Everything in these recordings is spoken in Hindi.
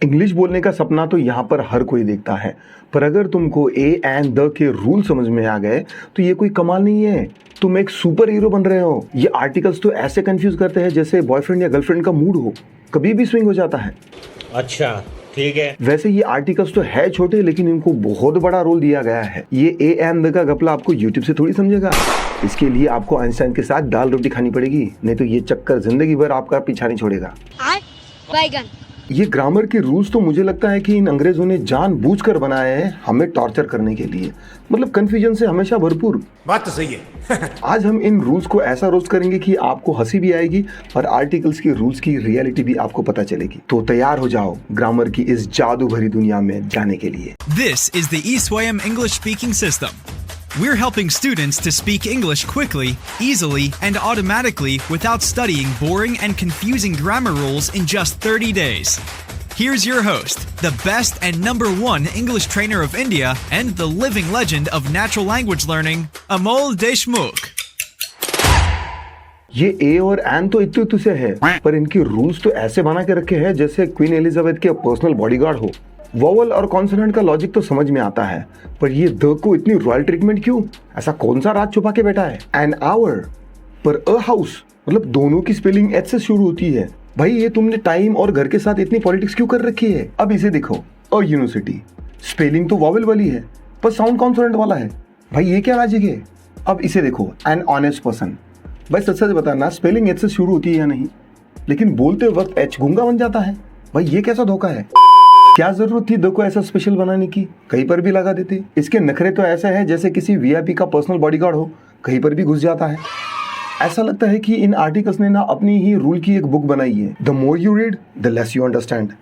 इंग्लिश बोलने का सपना तो यहाँ पर हर कोई देखता है, पर अगर तुमको ए एंड द के रूल समझ में आ गए तो ये कोई कमाल नहीं है, तुम एक सुपर हीरो बन रहे हो। ये आर्टिकल्स तो ऐसे कंफ्यूज करते हैं जैसे बॉयफ्रेंड या गर्लफ्रेंड का मूड हो, कभी भी स्विंग हो जाता है। अच्छा ठीक है। वैसे ये आर्टिकल्स तो है छोटे, लेकिन इनको बहुत बड़ा रोल दिया गया है। ये ए एंड द का गपला आपको यूट्यूब से थोड़ी समझेगा, इसके लिए आपको आइंस्टाइन के साथ दाल रोटी खानी पड़ेगी, नहीं तो ये चक्कर जिंदगी भर आपका पीछा नहीं छोड़ेगा। ये ग्रामर के रूल्स तो मुझे लगता है कि इन अंग्रेजों ने जानबूझकर बनाए हैं हमें टॉर्चर करने के लिए, मतलब कंफ्यूजन से हमेशा भरपूर। बात तो सही है। आज हम इन रूल्स को ऐसा रोस्ट करेंगे कि आपको हंसी भी आएगी और आर्टिकल्स के रूल्स की रियलिटी भी आपको पता चलेगी। तो तैयार हो जाओ ग्रामर की इस जादू भरी दुनिया में जाने के लिए। This is the ESWAM English Speaking System. We're helping students to speak English quickly, easily, and automatically without studying boring and confusing grammar rules in just 30 days. Here's your host, the best and #1 English trainer of India and the living legend of natural language learning, Amol Deshmukh. ये ए और एन तो इतने से है, पर इनके रूल्स तो ऐसे बना के रखे हैं जैसे क्वीन एलिजाबेथ के पर्सनल बॉडीगार्ड हो। वोवल और कॉन्सोनेंट का लॉजिक तो समझ में आता है, पर ये द को इतनी रॉयल ट्रीटमेंट क्यों? ऐसा कौन सा राज छुपा के बैठा है? एन आवर पर अ हाउस, मतलब दोनों की स्पेलिंग एच से शुरू होती है। भाई ये तुमने टाइम और घर के साथ इतनी पॉलिटिक्स क्यों कर रखी है? अब इसे देखो, अ यूनिवर्सिटी, स्पेलिंग तो वोवल वाली है पर साउंड कॉन्सोनेंट वाला है। भाई ये क्या लॉजिक है? अब इसे देखो, एन ऑनेस्ट पर्सन, भाई सच सच बताना स्पेलिंग एच से शुरू होती है या नहीं, लेकिन बोलते वक्त एच गूंगा बन जाता है। भाई ये कैसा धोखा है? क्या जरूरत थी दो को ऐसा स्पेशल बनाने की? कहीं पर भी लगा देते। इसके नखरे तो ऐसा है जैसे किसी वीआईपी का पर्सनल बॉडीगार्ड हो, कहीं पर भी घुस जाता है। ऐसा लगता है कि इन आर्टिकल्स ने ना अपनी ही रूल की एक बुक बनाई है। The more you read the less you understand.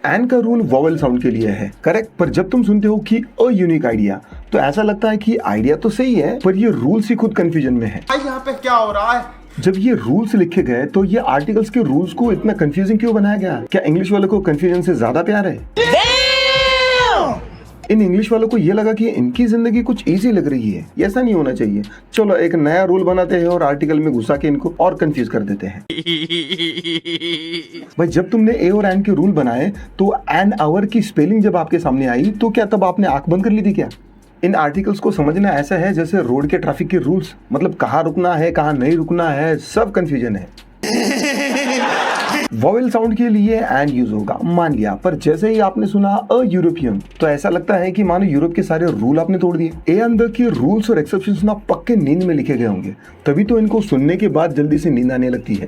An का रूल वोवेल साउंड के लिए है, करेक्ट, पर जब तुम सुनते हो कि अ यूनिक आइडिया तो ऐसा लगता है कि आइडिया तो सही है, पर ये रूल्स ही खुद कंफ्यूजन में है। यहाँ पे क्या हो रहा है? जब ये रूल्स लिखे गए तो ये आर्टिकल्स के रूल्स को इतना कंफ्यूजिंग क्यों बनाया गया? क्या इंग्लिश वालों को कंफ्यूजन से ज्यादा प्यार है? इन इंग्लिश वालों को ये लगा कि इनकी जिंदगी कुछ इजी लग रही है। ये ऐसा नहीं होना चाहिए। चलो एक नया रूल बनाते हैं और आर्टिकल में घुसा के इनको और कंफ्यूज कर देते हैं। भाई जब तुमने ए और एन के रूल बनाए तो एन आवर की स्पेलिंग जब आपके सामने आई तो क्या तब आपने आंख बंद कर ली थी क्या? इन आर्टिकल्स को समझना ऐसा है जैसे रोड के ट्रैफिक के रूल्स, मतलब कहाँ रुकना है कहाँ नहीं रुकना है, सब कंफ्यूजन है। वोवेल साउंड के लिए एन यूज होगा, मान लिया, पर जैसे ही आपने सुना अ यूरोपियन तो ऐसा लगता है कि मानो यूरोप के सारे रूल आपने तोड़ दिए। ए एंड द के रूल्स और एक्सेप्शंस ना पक्के नींद में लिखे गए होंगे, तभी तो इनको सुनने के बाद जल्दी से नींद आने लगती है।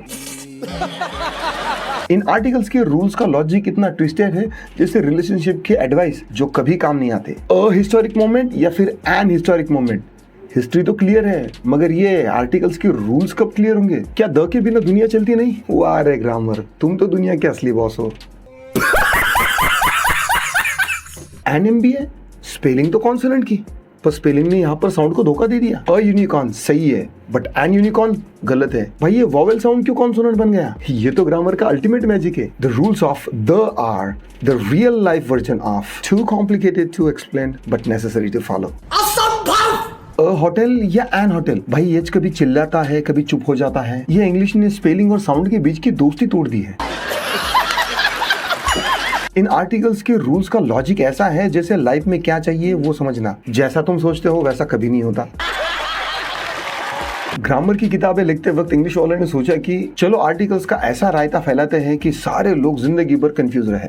इन आर्टिकल्स के रूल्स का लॉजिक इतना ट्विस्टेड है जैसे रिलेशनशिप के एडवाइस जो कभी काम नहीं आते। अ हिस्टोरिक मोमेंट या फिर एन हिस्टोरिक मोमेंट, हिस्ट्री तो क्लियर है मगर ये आर्टिकल्स के रूल्स कब क्लियर होंगे? क्या द के बिना दुनिया चलती नहीं? वाह रे ग्रामर, तुम तो दुनिया के असली बॉस हो। एनएम भी है, स्पेलिंग तो कॉन्सोनेंट की, पर स्पेलिंग ने यहाँ पर साउंड को धोखा दे दिया। अ यूनिकॉर्न सही है बट एन यूनिकॉर्न गलत है। भाई ये वोवेल साउंड क्यों कॉन्सोनेंट बन गया? ये तो ग्रामर का अल्टीमेट मैजिक है। The rules of the are the real life version of too complicated to explain but necessary to follow. A hotel या एन होटल, भाई एच कभी चिल्लाता है कभी चुप हो जाता है। ये इंग्लिश ने स्पेलिंग और साउंड के बीच की दोस्ती तोड़ दी है। इन आर्टिकल्स के रूल्स का लॉजिक ऐसा है जैसे लाइफ में क्या चाहिए वो समझना, जैसा तुम सोचते हो वैसा कभी नहीं होता। ग्रामर की किताबें लिखते वक्त इंग्लिश वालों ने सोचा कि चलो आर्टिकल्स का ऐसा रायता फैलाते हैं कि सारे लोग जिंदगी भर कंफ्यूज रहे।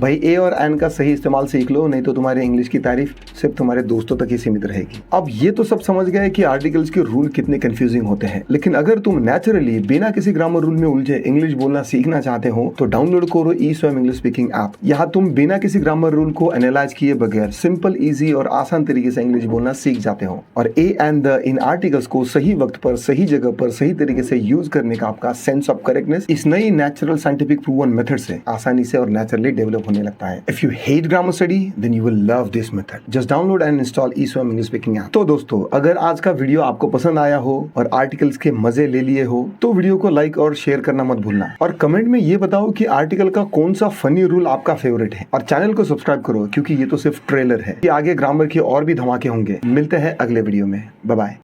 भाई ए और एन का सही इस्तेमाल सीख लो, नहीं तो तुम्हारे इंग्लिश की तारीफ सिर्फ तुम्हारे दोस्तों तक ही सीमित रहेगी। अब ये तो सब समझ गए कि आर्टिकल्स के रूल कितने कंफ्यूजिंग होते हैं, लेकिन अगर तुम नेचुरली बिना किसी ग्रामर रूल में उलझे इंग्लिश बोलना सीखना चाहते हो तो डाउनलोड करो ESWAM इंग्लिश स्पीकिंग ऐप। यहाँ तुम बिना किसी ग्रामर रूल को एनालाइज किए बगैर सिंपल, इजी और आसान तरीके से इंग्लिश बोलना सीख जाते हो, और A and the in articles को सही वक्त पर सही जगह पर सही तरीके से यूज करने का आपका सेंस ऑफ करेक्टनेस इस नई नेचुरल साइंटिफिक प्रूवन मेथड से आसानी से और नेचुरली डेवलप होने लगता है। If you hate grammar study, then you will love this method. Just download and install ESWAM English Speaking app. तो दोस्तों, अगर आज का वीडियो आपको पसंद आया हो और आर्टिकल्स के मजे ले लिए हो तो वीडियो को लाइक और शेयर करना मत भूलना, और कमेंट में ये बताओ कि आर्टिकल का कौन सा फनी रूल आपका फेवरेट है, और चैनल को सब्सक्राइब करो क्योंकि ये तो सिर्फ ट्रेलर है। आगे ग्रामर के और भी धमाके होंगे। मिलते हैं अगले वीडियो में। Bye bye.